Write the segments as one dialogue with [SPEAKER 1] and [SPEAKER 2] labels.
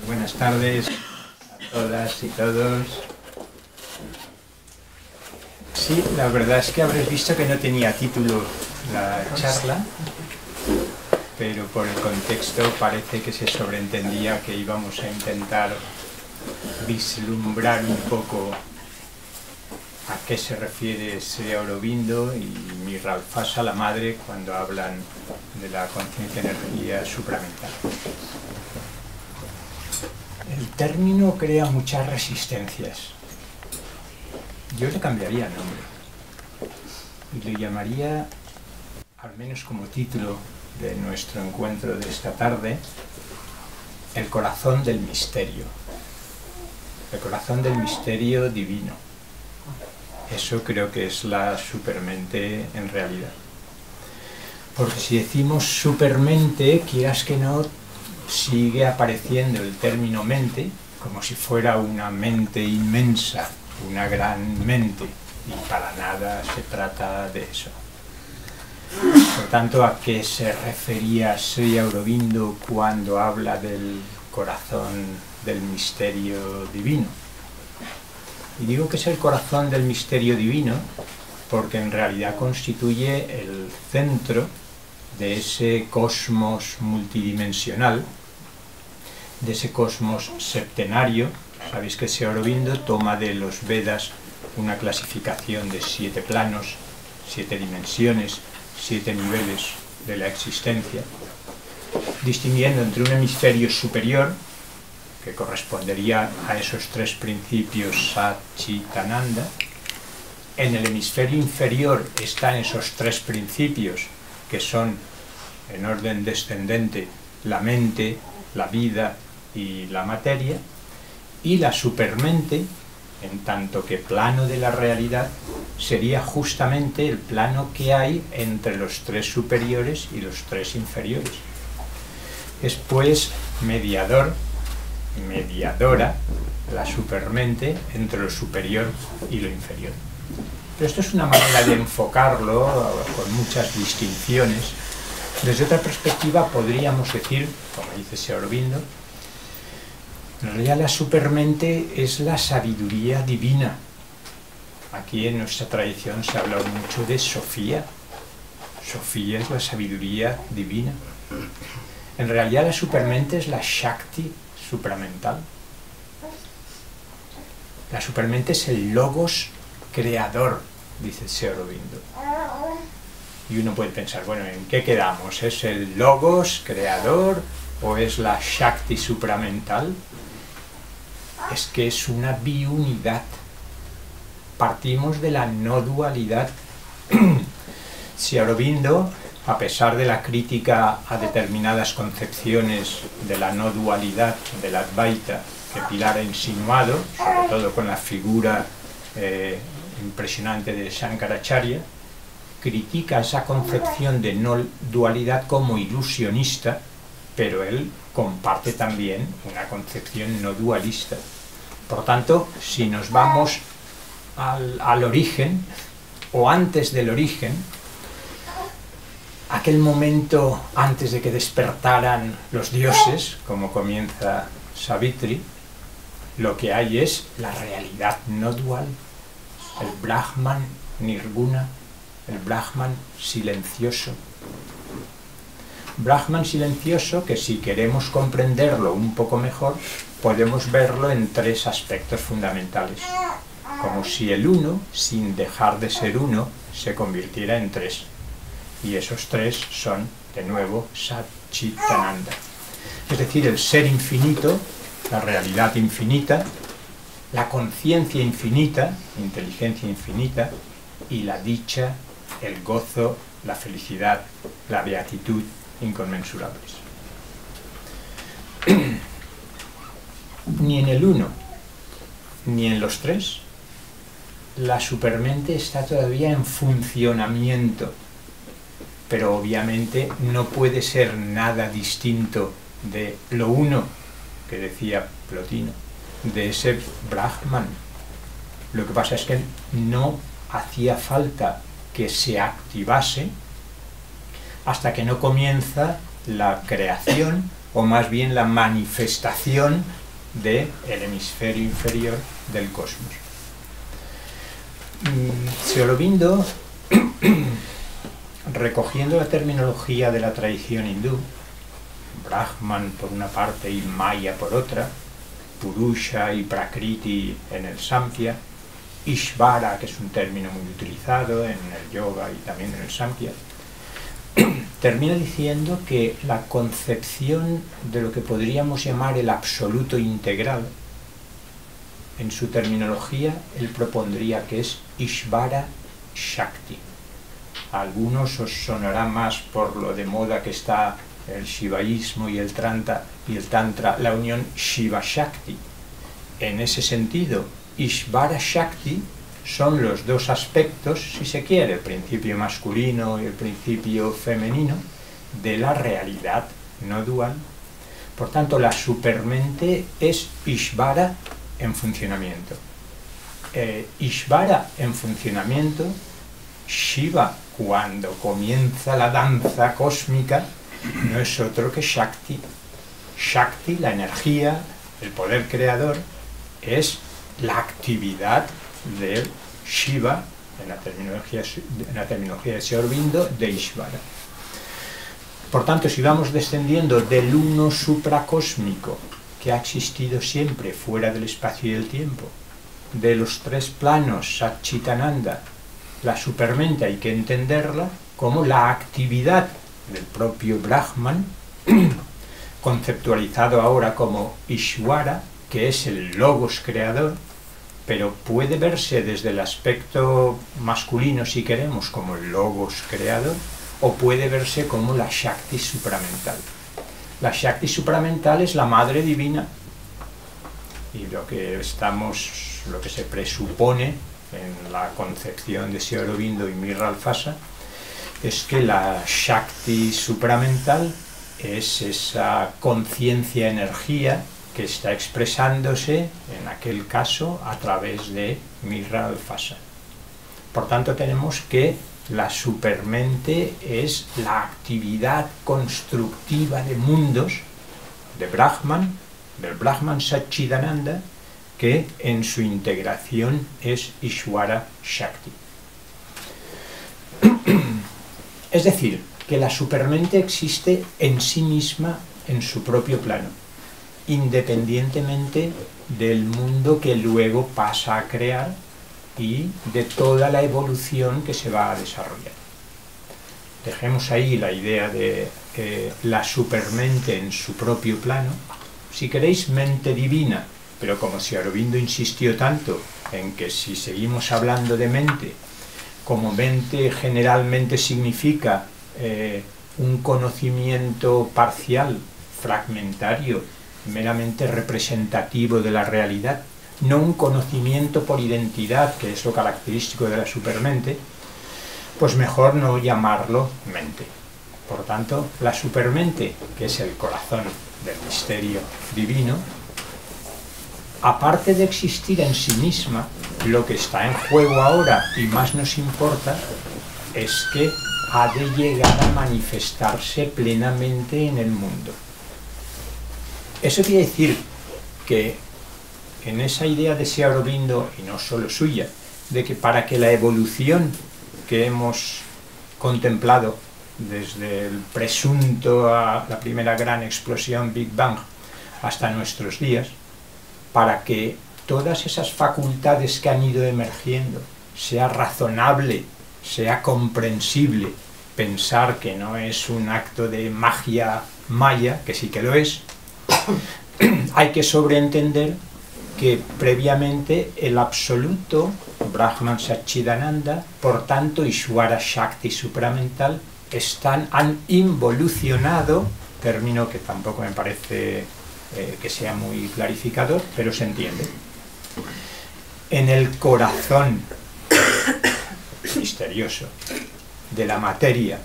[SPEAKER 1] Buenas tardes a todas y todos. Sí, la verdad es que habréis visto que no tenía título la charla, pero por el contexto parece que se sobreentendía que íbamos a intentar vislumbrar un poco a qué se refiere Sri Aurobindo y Miralfasa, la madre, cuando hablan de la conciencia-energía supramental. El término crea muchas resistencias. Yo le cambiaría el nombre y le llamaría, al menos como título de nuestro encuentro de esta tarde, el corazón del misterio. El corazón del misterio divino. Eso creo que es la supermente en realidad. Porque si decimos supermente, quieras que no, sigue apareciendo el término mente como si fuera una mente inmensa, una gran mente, y para nada se trata de eso. Por tanto, ¿a qué se refería Sri Aurobindo cuando habla del corazón del misterio divino? Y digo que es el corazón del misterio divino porque en realidad constituye el centro de ese cosmos multidimensional, de ese cosmos septenario. Sabéis que Sri Aurobindo toma de los Vedas una clasificación de 7 planos, 7 dimensiones, 7 niveles de la existencia, distinguiendo entre un hemisferio superior, que correspondería a esos 3 principios Sat, Chit, Ananda. En el hemisferio inferior están esos 3 principios, que son, en orden descendente, la mente, la vida y la materia, y la supermente, en tanto que plano de la realidad, sería justamente el plano que hay entre los 3 superiores y los 3 inferiores. Es pues mediador, mediadora, la supermente entre lo superior y lo inferior. Pero esto es una manera de enfocarlo con muchas distinciones. Desde otra perspectiva podríamos decir, como dice Sri Aurobindo, en realidad la supermente es la sabiduría divina. Aquí en nuestra tradición se ha hablado mucho de Sofía. Sofía es la sabiduría divina. En realidad la supermente es la Shakti supramental. La supermente es el logos creador, dice Sri Aurobindo. Y uno puede pensar, bueno, ¿en qué quedamos? ¿Es el logos creador o es la Shakti supramental? Es que es una biunidad. Partimos de la no dualidad. Sri Aurobindo, a pesar de la crítica a determinadas concepciones de la no dualidad del Advaita que Pilar ha insinuado, sobre todo con la figura impresionante de Shankaracharya, critica esa concepción de no dualidad como ilusionista, pero él comparte también una concepción no dualista. Por tanto, si nos vamos al origen, o antes del origen, aquel momento antes de que despertaran los dioses, como comienza Savitri, lo que hay es la realidad no dual, el Brahman Nirguna, el Brahman silencioso. Brahman silencioso que, si queremos comprenderlo un poco mejor, podemos verlo en 3 aspectos fundamentales, como si el uno, sin dejar de ser uno, se convirtiera en 3. Y esos 3 son, de nuevo, Sat, Chit, Ananda. Es decir, el ser infinito, la realidad infinita, la conciencia infinita, inteligencia infinita, y la dicha, el gozo, la felicidad, la beatitud inconmensurables. Ni en el uno, ni en los 3, la supermente está todavía en funcionamiento, pero obviamente no puede ser nada distinto de lo uno, que decía Plotino, de ese Brahman. Lo que pasa es que no hacía falta que se activase hasta que no comienza la creación o más bien la manifestación del hemisferio inferior del cosmos. Sri Aurobindo, recogiendo la terminología de la tradición hindú, Brahman por una parte y Maya por otra, Purusha y Prakriti en el Samkhya, Ishvara, que es un término muy utilizado en el yoga y también en el Samkhya, termina diciendo que la concepción de lo que podríamos llamar el absoluto integral, en su terminología, él propondría que es Ishvara Shakti. A algunos os sonará más por lo de moda que está el shivaísmo y el tantra, la unión Shiva-Shakti. En ese sentido, Ishvara Shakti son los dos aspectos, si se quiere, el principio masculino y el principio femenino, de la realidad no dual. Por tanto, la supermente es Ishvara en funcionamiento. Ishvara en funcionamiento, Shiva, cuando comienza la danza cósmica, no es otro que Shakti. Shakti, la energía, el poder creador, es la actividad del Shiva, en la terminología de Sri Aurobindo, de Ishvara. Por tanto, si vamos descendiendo del uno supracósmico, que ha existido siempre fuera del espacio y del tiempo, de los tres planos Satchitananda, la supermente hay que entenderla como la actividad del propio Brahman, conceptualizado ahora como Ishvara, que es el logos creador, pero puede verse desde el aspecto masculino, si queremos, como el logos creador, o puede verse como la Shakti supramental. La Shakti supramental es la Madre Divina, y lo que se presupone en la concepción de Sri Aurobindo y Mirra Alfasa es que la Shakti supramental es esa conciencia, energía, que está expresándose, en aquel caso, a través de Mirra Alfasa. Por tanto, tenemos que la supermente es la actividad constructiva de mundos de Brahman, del Brahman Satchidananda, que en su integración es Ishvara Shakti. Es decir, que la supermente existe en sí misma, en su propio plano, independientemente del mundo que luego pasa a crear y de toda la evolución que se va a desarrollar. Dejemos ahí la idea de la supermente en su propio plano. Si queréis, mente divina, pero como Sri Aurobindo insistió tanto en que si seguimos hablando de mente, como mente generalmente significa un conocimiento parcial, fragmentario, meramente representativo de la realidad, no un conocimiento por identidad, que es lo característico de la supermente, pues mejor no llamarlo mente. Por tanto, la supermente, que es el corazón del misterio divino, aparte de existir en sí misma, lo que está en juego ahora y más nos importa es que ha de llegar a manifestarse plenamente en el mundo. Eso quiere decir que en esa idea de Sri Aurobindo, y no solo suya, de que para que la evolución que hemos contemplado desde el presunto a la primera gran explosión Big Bang hasta nuestros días, para que todas esas facultades que han ido emergiendo sea razonable, sea comprensible, pensar que no es un acto de magia maya, que sí que lo es, hay que sobreentender que previamente el absoluto Brahman Satchidananda, por tanto Ishvara Shakti supramental, han involucionado, término que tampoco me parece que sea muy clarificador, pero se entiende, en el corazón misterioso de la materia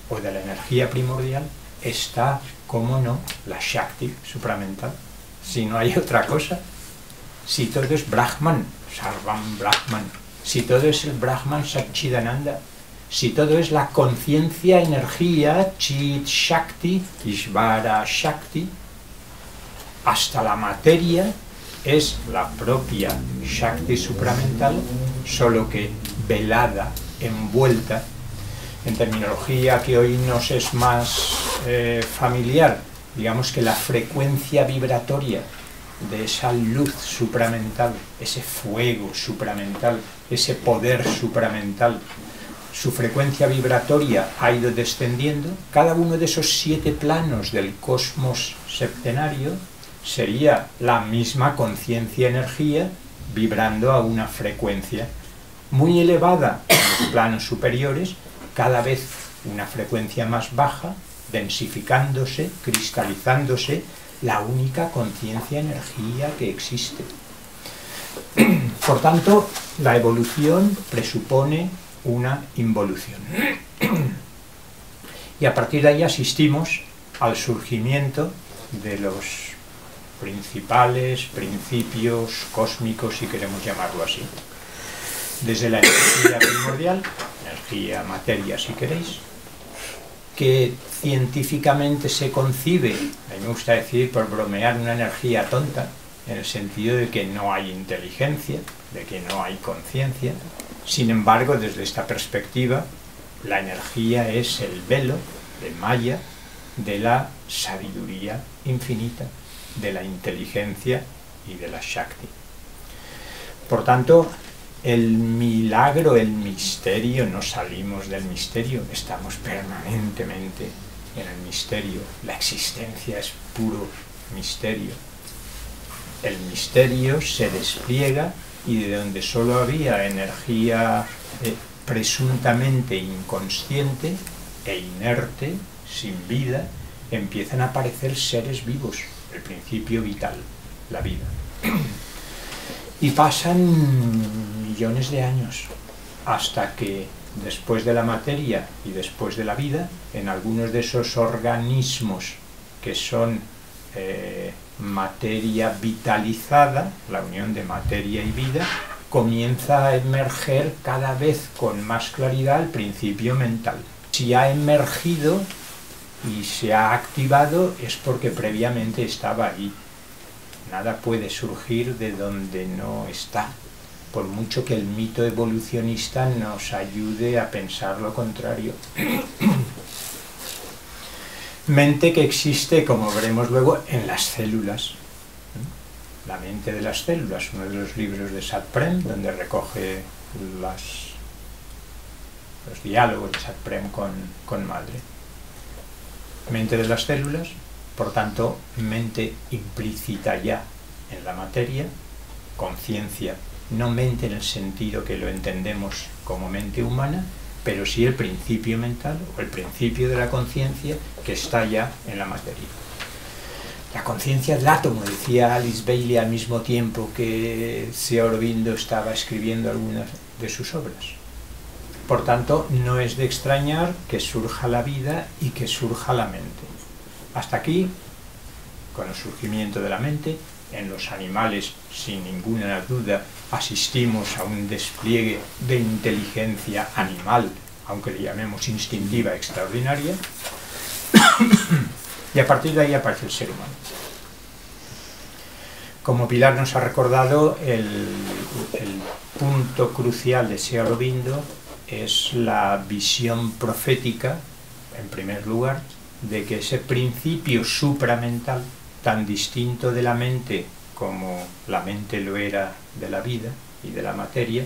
[SPEAKER 1] o de la energía primordial está, cómo no, la Shakti supramental. Si no hay otra cosa, si todo es Brahman, Sarvam Brahman, si todo es el Brahman Satchidananda, si todo es la conciencia, energía, Chit Shakti, Ishvara Shakti, hasta la materia es la propia Shakti supramental, solo que velada, envuelta, en terminología que hoy nos es más familiar, digamos que la frecuencia vibratoria de esa luz supramental, ese fuego supramental, ese poder supramental, su frecuencia vibratoria ha ido descendiendo. Cada uno de esos 7 planos del cosmos septenario sería la misma conciencia-energía vibrando a una frecuencia muy elevada en los planos superiores, cada vez una frecuencia más baja, densificándose, cristalizándose, la única conciencia-energía que existe. Por tanto, la evolución presupone una involución. Y a partir de ahí asistimos al surgimiento de los principales principios cósmicos, si queremos llamarlo así. Desde la energía primordial, energía, materia, si queréis, que científicamente se concibe, a mí me gusta decir, por bromear, una energía tonta, en el sentido de que no hay inteligencia, de que no hay conciencia. Sin embargo, desde esta perspectiva, la energía es el velo de Maya de la sabiduría infinita, de la inteligencia y de la Shakti. Por tanto, el milagro, el misterio, no salimos del misterio, estamos permanentemente en el misterio. La existencia es puro misterio. El misterio se despliega y de donde solo había energía presuntamente inconsciente e inerte, sin vida, empiezan a aparecer seres vivos, el principio vital, la vida. Y pasan millones de años hasta que después de la materia y después de la vida, en algunos de esos organismos que son materia vitalizada, la unión de materia y vida, comienza a emerger cada vez con más claridad el principio mental. Si ha emergido y se ha activado es porque previamente estaba ahí. Nada puede surgir de donde no está, por mucho que el mito evolucionista nos ayude a pensar lo contrario. Mente que existe, como veremos luego, en las células. La mente de las células, uno de los libros de Satprem, donde recoge los diálogos de Satprem con Madre. Mente de las células, por tanto, mente implícita ya en la materia, conciencia, no mente en el sentido que lo entendemos como mente humana, pero sí el principio mental o el principio de la conciencia que está ya en la materia. La conciencia del átomo, decía Alice Bailey al mismo tiempo que Sri Aurobindo estaba escribiendo algunas de sus obras. Por tanto, no es de extrañar que surja la vida y que surja la mente. Hasta aquí, con el surgimiento de la mente, en los animales, sin ninguna duda, asistimos a un despliegue de inteligencia animal, aunque le llamemos instintiva extraordinaria, y a partir de ahí aparece el ser humano. Como Pilar nos ha recordado, el punto crucial de Sri Aurobindo es la visión profética, en primer lugar, de que ese principio supramental, tan distinto de la mente como la mente lo era de la vida y de la materia,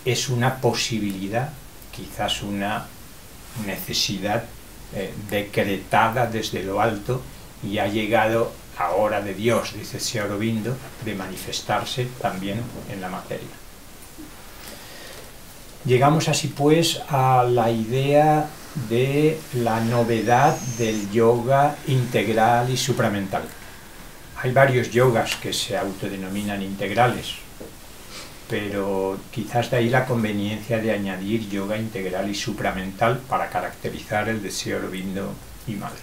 [SPEAKER 1] es una posibilidad, quizás una necesidad decretada desde lo alto, y ha llegado la hora de Dios, dice Sri Aurobindo, de manifestarse también en la materia. Llegamos así pues a la idea de la novedad del yoga integral y supramental. Hay varios yogas que se autodenominan integrales, pero quizás de ahí la conveniencia de añadir yoga integral y supramental para caracterizar el de Sri Aurobindo y Madre.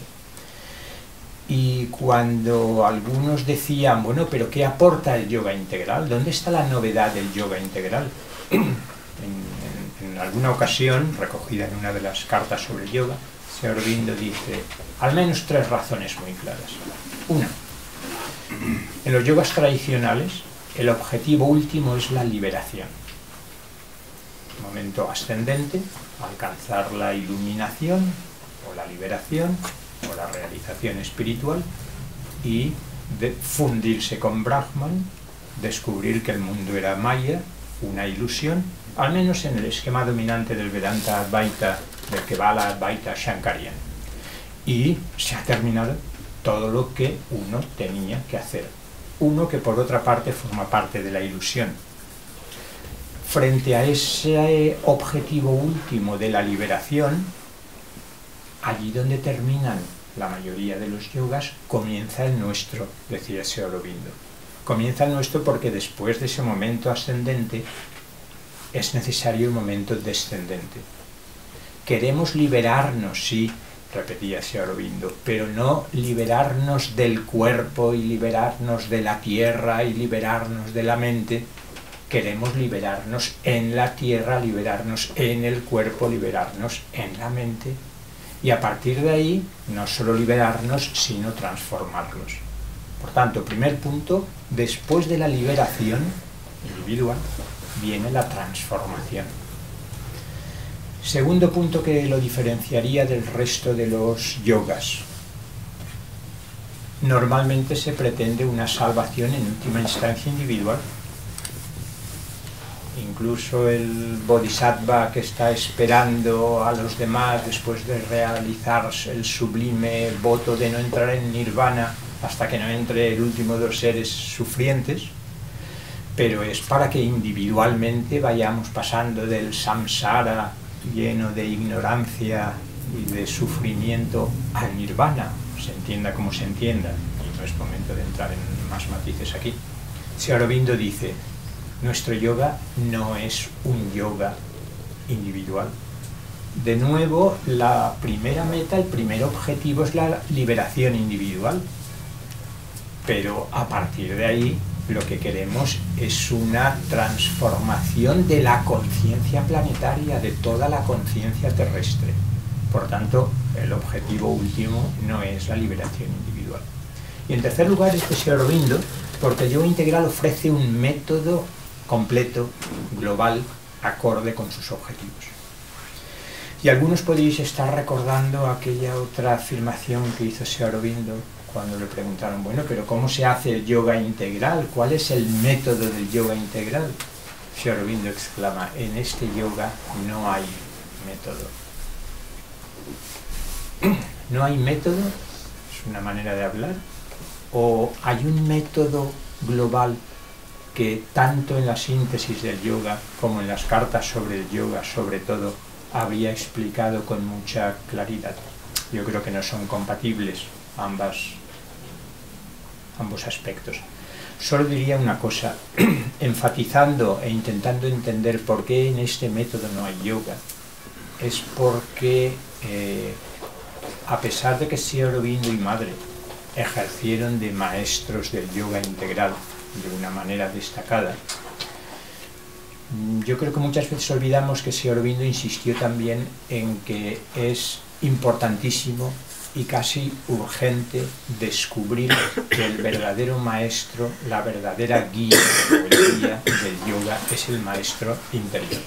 [SPEAKER 1] Y cuando algunos decían, bueno, pero ¿qué aporta el yoga integral? ¿Dónde está la novedad del yoga integral? En alguna ocasión, recogida en una de las cartas sobre el yoga, Sri Aurobindo dice al menos 3 razones muy claras. Una, En los yogas tradicionales, el objetivo último es la liberación. Momento ascendente, alcanzar la iluminación, o la liberación, o la realización espiritual, y fundirse con Brahman, descubrir que el mundo era Maya, una ilusión, al menos en el esquema dominante del Vedanta Advaita, del Kevala Advaita Shankarian. Y se ha terminado todo lo que uno tenía que hacer. Uno que por otra parte forma parte de la ilusión. Frente a ese objetivo último de la liberación, allí donde terminan la mayoría de los yogas, comienza el nuestro, decía Sri Aurobindo. Comienza el nuestro porque después de ese momento ascendente es necesario el momento descendente. Queremos liberarnos, sí, repetía Sri Aurobindo, pero no liberarnos del cuerpo y liberarnos de la tierra y liberarnos de la mente. Queremos liberarnos en la tierra, liberarnos en el cuerpo, liberarnos en la mente. Y a partir de ahí, no solo liberarnos, sino transformarlos. Por tanto, primer punto, después de la liberación individual, viene la transformación. Segundo punto que lo diferenciaría del resto de los yogas. Normalmente se pretende una salvación en última instancia individual. Incluso el bodhisattva que está esperando a los demás después de realizar el sublime voto de no entrar en nirvana hasta que no entre el último de los seres sufrientes, pero es para que individualmente vayamos pasando del samsara lleno de ignorancia y de sufrimiento al nirvana, se entienda como se entienda, y no es momento de entrar en más matices aquí. Sri Aurobindo dice: nuestro yoga no es un yoga individual. De nuevo, la primera meta, el primer objetivo es la liberación individual, pero a partir de ahí lo que queremos es una transformación de la conciencia planetaria, de toda la conciencia terrestre. Por tanto, el objetivo último no es la liberación individual. Y en tercer lugar, Sri Aurobindo, porque el yoga integral ofrece un método completo, global, acorde con sus objetivos. Y algunos podéis estar recordando aquella otra afirmación que hizo Sri Aurobindo cuando le preguntaron, bueno, pero ¿cómo se hace el yoga integral? ¿Cuál es el método del yoga integral? Sri Aurobindo exclama: en este yoga no hay método. ¿No hay método? Es una manera de hablar. ¿O hay un método global que tanto en la síntesis del yoga como en las cartas sobre el yoga, sobre todo, había explicado con mucha claridad? Yo creo que no son compatibles ambos aspectos. Solo diría una cosa, enfatizando e intentando entender por qué en este método no hay yoga, es porque a pesar de que Sri Aurobindo y Madre ejercieron de maestros del yoga integral de una manera destacada, yo creo que muchas veces olvidamos que Sri Aurobindo insistió también en que es importantísimo y casi urgente descubrir que el verdadero maestro, la verdadera guía o el guía del yoga es el maestro interior.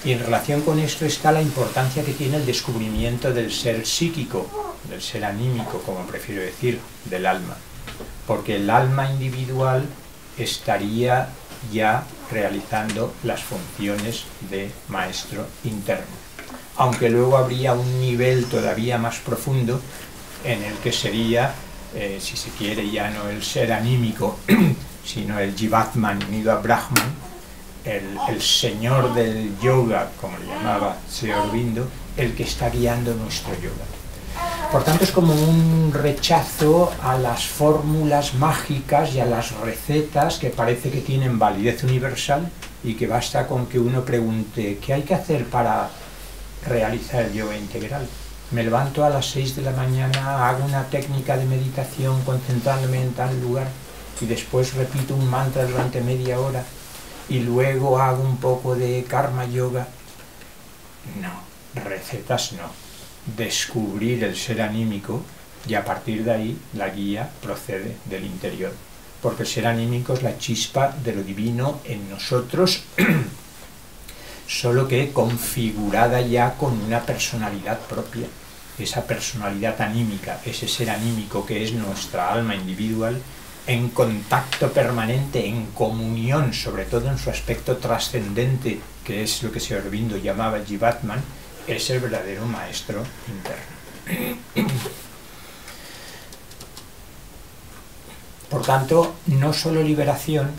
[SPEAKER 1] Y en relación con esto está la importancia que tiene el descubrimiento del ser psíquico, del ser anímico, como prefiero decir, del alma. Porque el alma individual estaría ya realizando las funciones de maestro interno. Aunque luego habría un nivel todavía más profundo en el que sería, si se quiere, ya no el ser anímico, sino el Jivatman unido a Brahman, el señor del yoga, como le llamaba Sri Aurobindo, el que está guiando nuestro yoga. Por tanto, es como un rechazo a las fórmulas mágicas y a las recetas que parece que tienen validez universal y que basta con que uno pregunte ¿qué hay que hacer para realizar el yoga integral? Me levanto a las 6 de la mañana, hago una técnica de meditación concentrándome en tal lugar y después repito un mantra durante media hora y luego hago un poco de karma yoga. No, recetas no. Descubrir el ser anímico y a partir de ahí la guía procede del interior. porque el ser anímico es la chispa de lo divino en nosotros, solo que configurada ya con una personalidad propia. Esa personalidad anímica, ese ser anímico que es nuestra alma individual, en contacto permanente, en comunión, sobre todo en su aspecto trascendente, que es lo que Sri Aurobindo llamaba Jivatman, es el verdadero maestro interno. Por tanto, no solo liberación,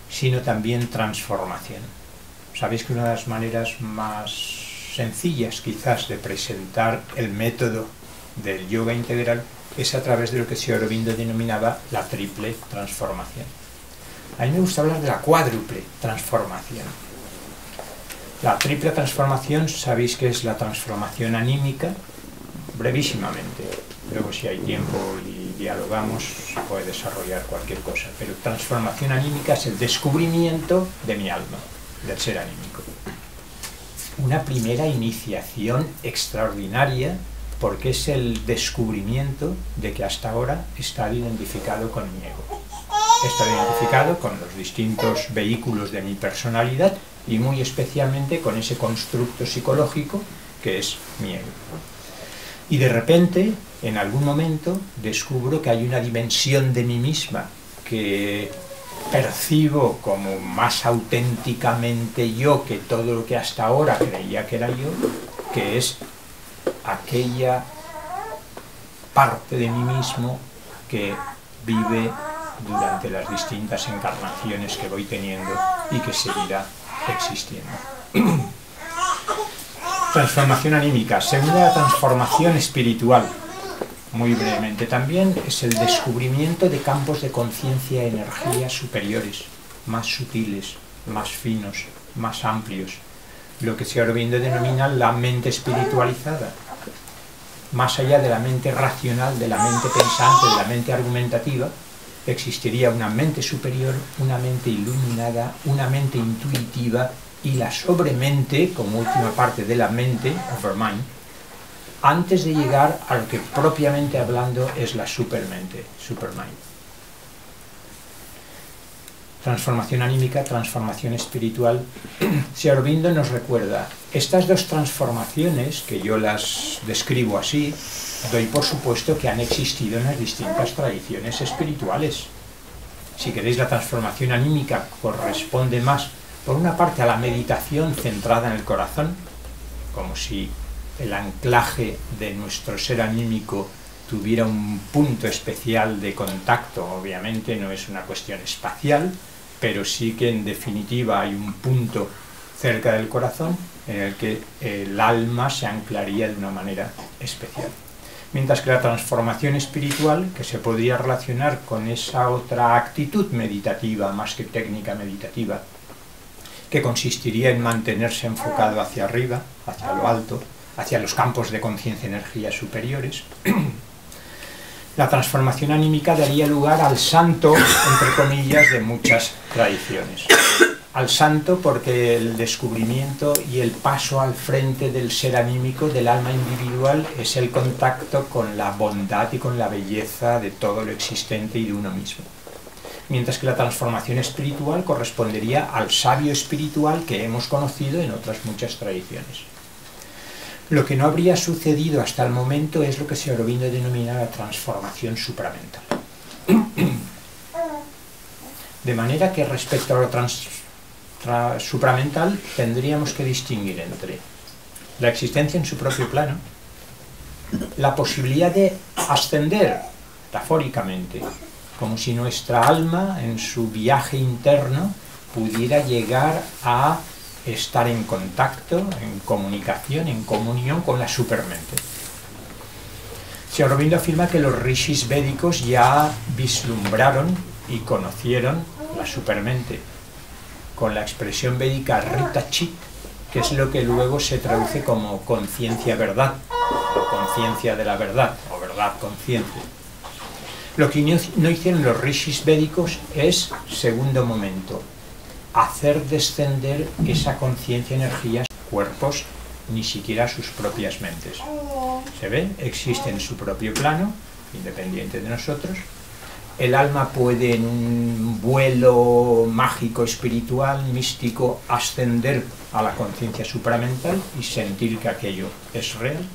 [SPEAKER 1] sino también transformación. Sabéis que una de las maneras más sencillas, quizás, de presentar el método del yoga integral es a través de lo que Sri Aurobindo denominaba la triple transformación. A mí me gusta hablar de la cuádruple transformación. La triple transformación, sabéis que es la transformación anímica, brevísimamente. Luego, si hay tiempo y dialogamos, se puede desarrollar cualquier cosa. Pero transformación anímica es el descubrimiento de mi alma, del ser anímico. Una primera iniciación extraordinaria, porque es el descubrimiento de que hasta ahora he estado identificado con mi ego. He estado identificado con los distintos vehículos de mi personalidad y muy especialmente con ese constructo psicológico que es mi ego. Y de repente, en algún momento, descubro que hay una dimensión de mí misma que percibo como más auténticamente yo que todo lo que hasta ahora creía que era yo, que es aquella parte de mí mismo que vive durante las distintas encarnaciones que voy teniendo y que seguirá existiendo. Transformación anímica. Segunda, transformación espiritual. Muy brevemente también, es el descubrimiento de campos de conciencia y energía superiores, más sutiles, más finos, más amplios. Lo que Sri Aurobindo denomina la mente espiritualizada. Más allá de la mente racional, de la mente pensante, de la mente argumentativa, existiría una mente superior, una mente iluminada, una mente intuitiva y la sobremente, como última parte de la mente, overmind, antes de llegar a lo que propiamente hablando es la supermente, supermind. Transformación anímica, transformación espiritual. Sri Aurobindo nos recuerda, estas dos transformaciones, que yo las describo así, doy por supuesto que han existido en las distintas tradiciones espirituales. Si queréis, la transformación anímica corresponde más, por una parte, a la meditación centrada en el corazón, como si el anclaje de nuestro ser anímico tuviera un punto especial de contacto. Obviamente no es una cuestión espacial, pero sí que en definitiva hay un punto cerca del corazón en el que el alma se anclaría de una manera especial. Mientras que la transformación espiritual, que se podría relacionar con esa otra actitud meditativa, más que técnica meditativa, que consistiría en mantenerse enfocado hacia arriba, hacia lo alto, hacia los campos de conciencia y energía superiores, la transformación anímica daría lugar al santo, entre comillas, de muchas tradiciones. Al santo porque el descubrimiento y el paso al frente del ser anímico, del alma individual, es el contacto con la bondad y con la belleza de todo lo existente y de uno mismo. Mientras que la transformación espiritual correspondería al sabio espiritual que hemos conocido en otras muchas tradiciones. Lo que no habría sucedido hasta el momento es lo que Sri Aurobindo denomina la transformación supramental. De manera que respecto a lo supramental tendríamos que distinguir entre la existencia en su propio plano, la posibilidad de ascender metafóricamente, como si nuestra alma en su viaje interno pudiera llegar a estar en contacto, en comunicación, en comunión con la supermente. Sri Aurobindo afirma que los rishis védicos ya vislumbraron y conocieron la supermente con la expresión védica Rita Chit, que es lo que luego se traduce como conciencia verdad, o conciencia de la verdad, o verdad consciente. Lo que no hicieron los rishis védicos es, segundo momento, hacer descender esa conciencia, energía, cuerpos, ni siquiera sus propias mentes. ¿Se ve? Existe en su propio plano, independiente de nosotros, el alma puede en un vuelo mágico, espiritual, místico, ascender a la conciencia supramental y sentir que aquello es real.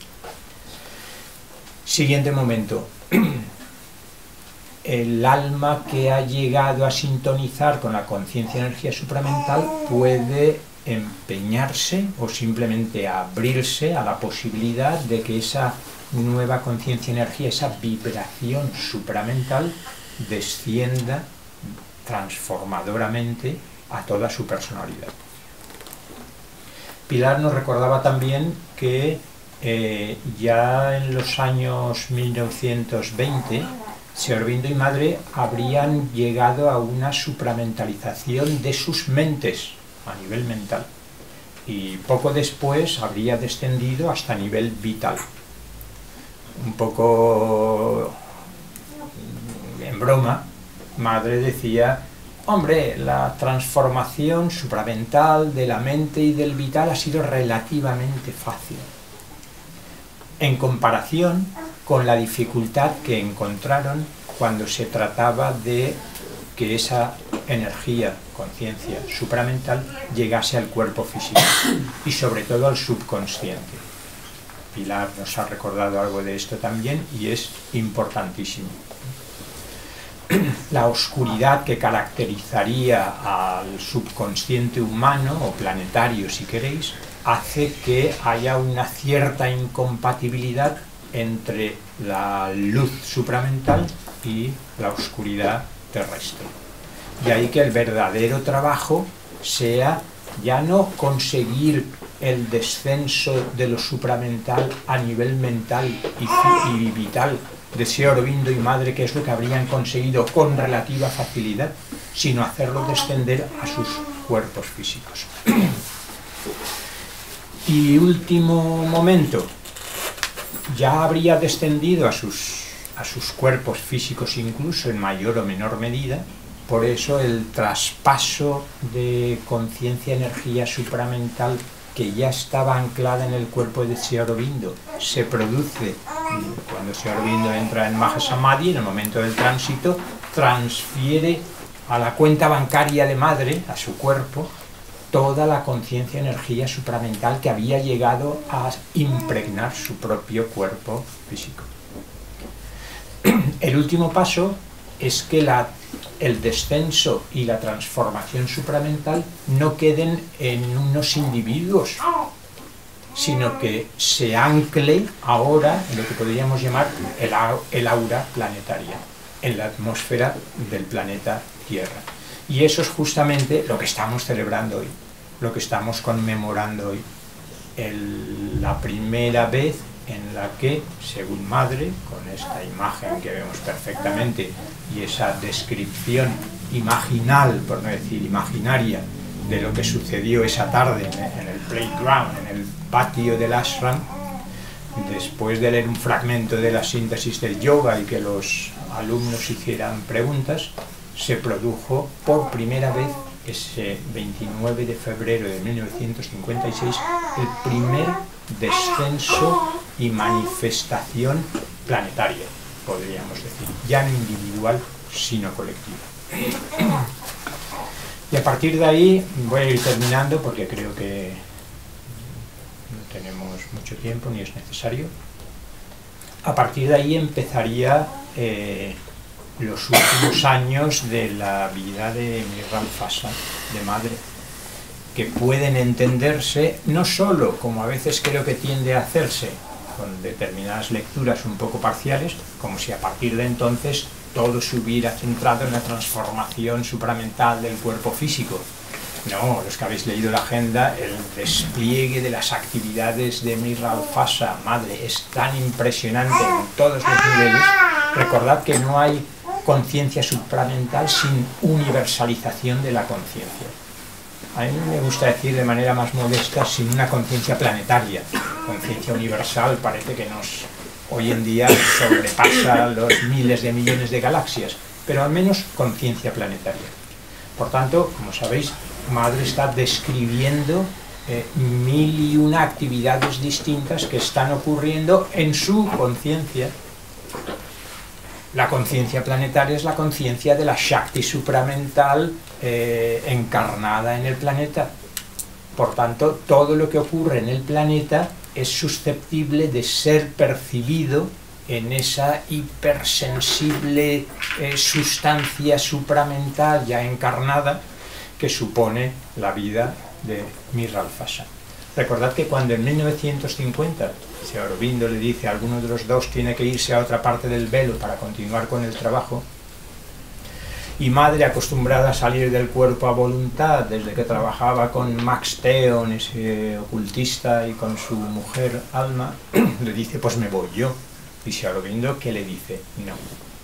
[SPEAKER 1] Siguiente momento. El alma que ha llegado a sintonizar con la conciencia energía supramental puede empeñarse o simplemente abrirse a la posibilidad de que esa nueva conciencia energía, esa vibración supramental, descienda transformadoramente a toda su personalidad. Pilar nos recordaba también que ya en los años 1920 Sri Aurobindo y Madre habrían llegado a una supramentalización de sus mentes a nivel mental y poco después habría descendido hasta nivel vital. Un poco en broma, Madre decía: hombre, la transformación supramental de la mente y del vital ha sido relativamente fácil en comparación con la dificultad que encontraron cuando se trataba de que esa energía, conciencia supramental, llegase al cuerpo físico y sobre todo al subconsciente. Pilar nos ha recordado algo de esto también y es importantísimo. La oscuridad que caracterizaría al subconsciente humano o planetario, si queréis, hace que haya una cierta incompatibilidad entre la luz supramental y la oscuridad terrestre. De ahí que el verdadero trabajo sea ya no conseguir el descenso de lo supramental a nivel mental y vital de Sri Aurobindo y Madre, que es lo que habrían conseguido con relativa facilidad, sino hacerlo descender a sus cuerpos físicos. Y último momento, ya habría descendido a sus cuerpos físicos incluso en mayor o menor medida. Por eso el traspaso de conciencia-energía supramental que ya estaba anclada en el cuerpo de Sri Aurobindo se produce cuando Sri Aurobindo entra en Mahasamadhi. En el momento del tránsito transfiere a la cuenta bancaria de Madre, a su cuerpo, toda la conciencia-energía supramental que había llegado a impregnar su propio cuerpo físico. El último paso es que el descenso y la transformación supramental no queden en unos individuos, sino que se ancle ahora en lo que podríamos llamar el aura planetaria, en la atmósfera del planeta Tierra. Y eso es justamente lo que estamos celebrando hoy, lo que estamos conmemorando hoy. La primera vez en la que, según Madre, con esta imagen que vemos perfectamente y esa descripción imaginal, por no decir imaginaria, de lo que sucedió esa tarde en el playground, en el patio del ashram, después de leer un fragmento de la síntesis del yoga y que los alumnos hicieran preguntas, se produjo por primera vez ese 29 de febrero de 1956 el primer descenso y manifestación planetaria, podríamos decir, ya no individual, sino colectiva. Y a partir de ahí voy a ir terminando porque creo que no tenemos mucho tiempo ni es necesario. A partir de ahí empezaría los últimos años de la vida de Mirra Alfassa, de Madre, que pueden entenderse no solo, como a veces creo que tiende a hacerse, con determinadas lecturas un poco parciales, como si a partir de entonces todo se hubiera centrado en la transformación supramental del cuerpo físico. No, los que habéis leído la agenda, el despliegue de las actividades de Mirra Alfassa, Madre, es tan impresionante en todos los niveles. Recordad que no hay conciencia supramental sin universalización de la conciencia. A mí me gusta decir de manera más modesta, sin una conciencia planetaria. Conciencia universal parece que hoy en día sobrepasa los miles de millones de galaxias, pero al menos conciencia planetaria. Por tanto, como sabéis, Madre está describiendo 1001 actividades distintas que están ocurriendo en su conciencia La conciencia planetaria es la conciencia de la Shakti supramental encarnada en el planeta. Por tanto, todo lo que ocurre en el planeta es susceptible de ser percibido en esa hipersensible sustancia supramental ya encarnada que supone la vida de Mirra Alfasa. Recordad que cuando en 1950 si Aurobindo le dice a alguno de los dos tiene que irse a otra parte del velo para continuar con el trabajo, y Madre, acostumbrada a salir del cuerpo a voluntad desde que trabajaba con Max Theon, ese ocultista, y con su mujer Alma, le dice, pues me voy yo. Y si Aurobindo, ¿qué le dice? No,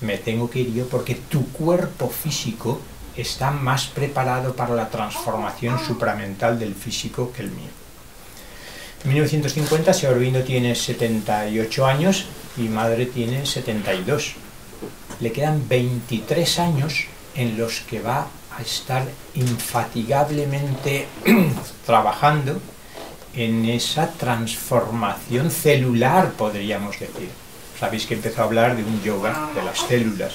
[SPEAKER 1] me tengo que ir yo porque tu cuerpo físico está más preparado para la transformación supramental del físico que el mío. En 1950, si Aurobindo tiene 78 años y Madre tiene 72. Le quedan 23 años en los que va a estar infatigablemente trabajando en esa transformación celular, podríamos decir. Sabéis que empezó a hablar de un yoga de las células.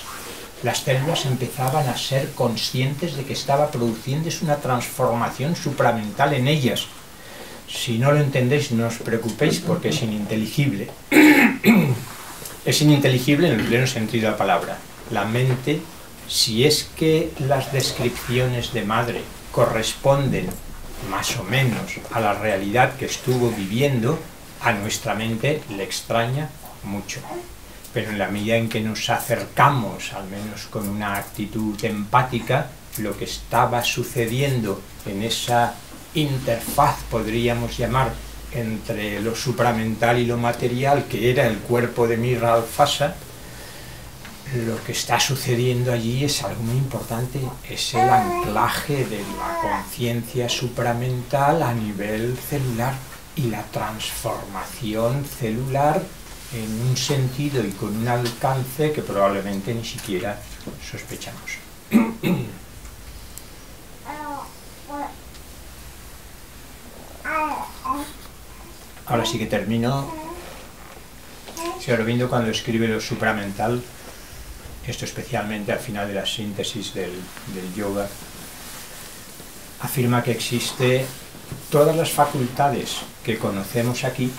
[SPEAKER 1] Las células empezaban a ser conscientes de que estaba produciéndose una transformación supramental en ellas. Si no lo entendéis, no os preocupéis porque es ininteligible. Es ininteligible en el pleno sentido de la palabra. La mente, si es que las descripciones de Madre corresponden más o menos a la realidad que estuvo viviendo, a nuestra mente le extraña mucho. Pero en la medida en que nos acercamos, al menos con una actitud empática, lo que estaba sucediendo en esa interfaz, podríamos llamar, entre lo supramental y lo material, que era el cuerpo de Mirra Alfasa, lo que está sucediendo allí es algo muy importante, es el anclaje de la conciencia supramental a nivel celular y la transformación celular en un sentido y con un alcance que probablemente ni siquiera sospechamos. Ahora sí que termino. Si Aurobindo, cuando escribe lo supramental, esto especialmente al final de la síntesis del yoga, afirma que existe todas las facultades que conocemos aquí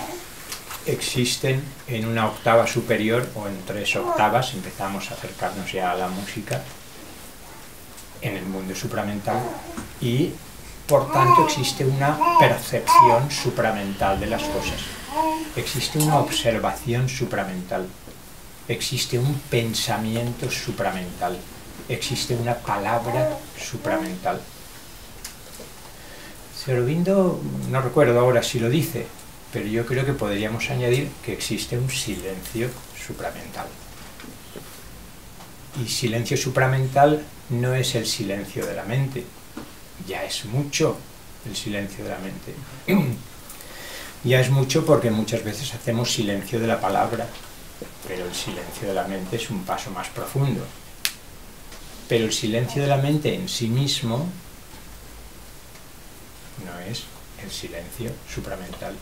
[SPEAKER 1] existen en una octava superior o en 3 octavas, empezamos a acercarnos ya a la música en el mundo supramental, y por tanto existe una percepción supramental de las cosas, existe una observación supramental, existe un pensamiento supramental, existe una palabra supramental. Aurobindo, no recuerdo ahora si lo dice, pero yo creo que podríamos añadir que existe un silencio supramental. Y silencio supramental no es el silencio de la mente, ya es mucho el silencio de la mente. Ya es mucho porque muchas veces hacemos silencio de la palabra, pero el silencio de la mente es un paso más profundo. Pero el silencio de la mente en sí mismo no es el silencio supramental.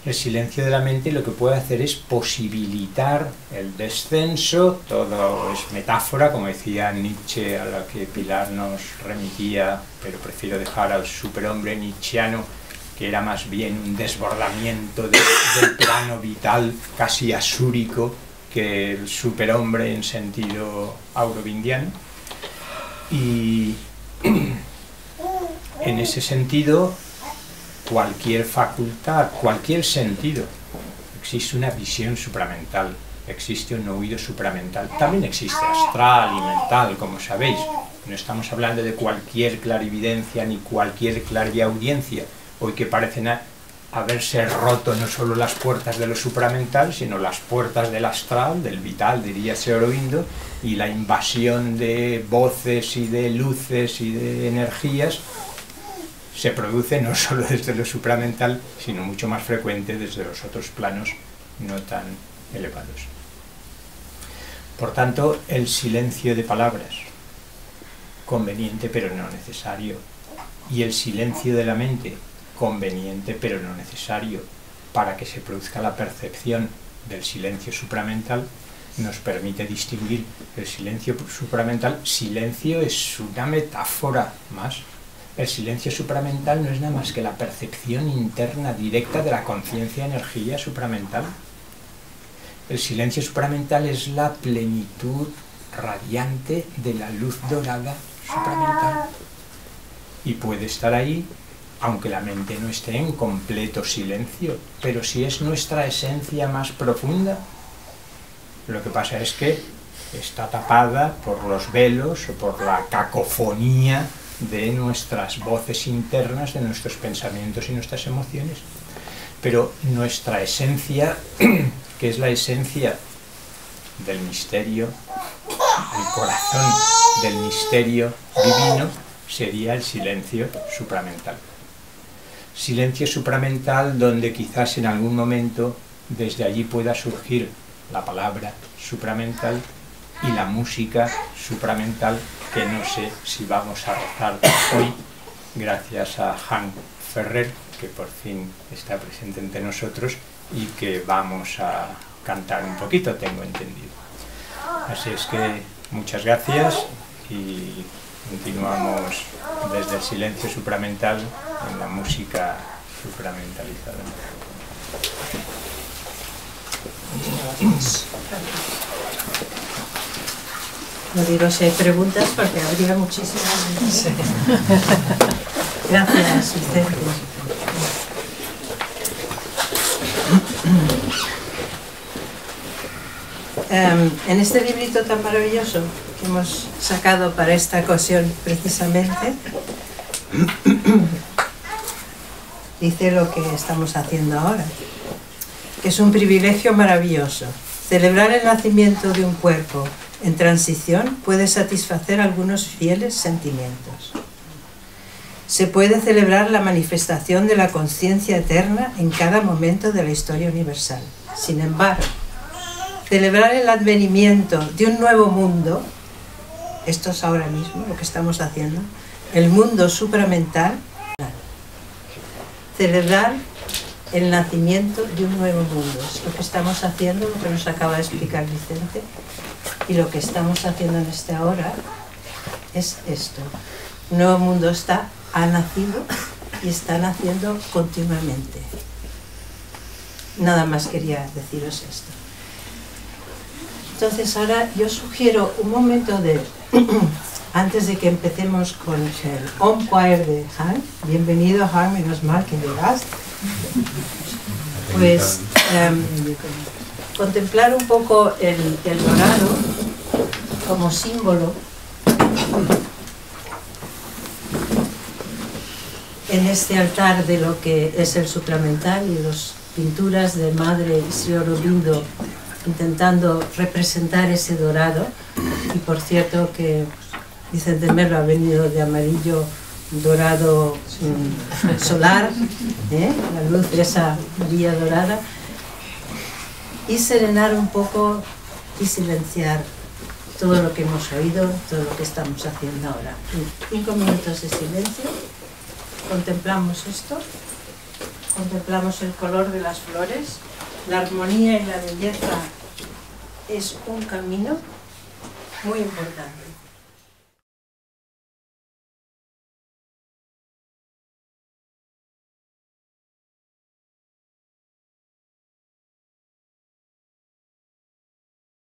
[SPEAKER 1] El silencio de la mente lo que puede hacer es posibilitar el descenso, todo es metáfora, como decía Nietzsche, a la que Pilar nos remitía, pero prefiero dejar al superhombre nietzscheano, que era más bien un desbordamiento del plano vital casi asúrico que el superhombre en sentido aurovинdiano. Y en ese sentido, cualquier facultad, cualquier sentido, existe una visión supramental, existe un oído supramental, también existe astral y mental, como sabéis. No estamos hablando de cualquier clarividencia ni cualquier clariaudiencia, hoy que parecen haberse roto no solo las puertas de lo supramental, sino las puertas del astral, del vital, diría Aurobindo, y la invasión de voces y de luces y de energías se produce no solo desde lo supramental, sino mucho más frecuente desde los otros planos no tan elevados. Por tanto, el silencio de palabras, conveniente pero no necesario, y el silencio de la mente, conveniente pero no necesario, para que se produzca la percepción del silencio supramental, nos permite distinguir el silencio supramental. Silencio es una metáfora más. El silencio supramental no es nada más que la percepción interna directa de la conciencia-energía supramental. El silencio supramental es la plenitud radiante de la luz dorada supramental. Y puede estar ahí, aunque la mente no esté en completo silencio, pero si es nuestra esencia más profunda. Lo que pasa es que está tapada por los velos o por la cacofonía de nuestras voces internas, de nuestros pensamientos y nuestras emociones. Pero nuestra esencia, que es la esencia del misterio, el corazón del misterio divino, sería el silencio supramental. Silencio supramental donde quizás en algún momento desde allí pueda surgir la palabra supramental y la música supramental, que no sé si vamos a rezar hoy, gracias a Hank Ferrer, que por fin está presente entre nosotros y que vamos a cantar un poquito, tengo entendido. Así es que muchas gracias y continuamos desde el silencio supramental en la música supramentalizada.
[SPEAKER 2] No digo si hay preguntas porque habría muchísimas. Sí. Gracias, Vicente. En este librito tan maravilloso que hemos sacado para esta ocasión precisamente, dice lo que estamos haciendo ahora, que es un privilegio maravilloso. Celebrar el nacimiento de un cuerpo en transición puede satisfacer algunos fieles sentimientos. Se puede celebrar la manifestación de la conciencia eterna en cada momento de la historia universal. Sin embargo, celebrar el advenimiento de un nuevo mundo, esto es ahora mismo lo que estamos haciendo, el mundo supramental, celebrar el nacimiento de un nuevo mundo, es lo que estamos haciendo, lo que nos acaba de explicar Vicente, y lo que estamos haciendo en este ahora es esto. Un nuevo mundo ha nacido y está naciendo continuamente. Nada más quería deciros esto. Entonces ahora yo sugiero un momento de, antes de que empecemos con el Om Choir de Han. Bienvenido, Han, menos mal que llegaste. Pues contemplar un poco el dorado como símbolo en este altar de lo que es el supramental y las pinturas de Madre Sri Aurobindo intentando representar ese dorado. Y por cierto que Vicente Merlo ha venido de amarillo dorado solar, la luz de esa María dorada, y serenar un poco y silenciar todo lo que hemos oído, todo lo que estamos haciendo ahora. 5 minutos de silencio, contemplamos esto, contemplamos el color de las flores. La armonía y la belleza es un camino muy importante.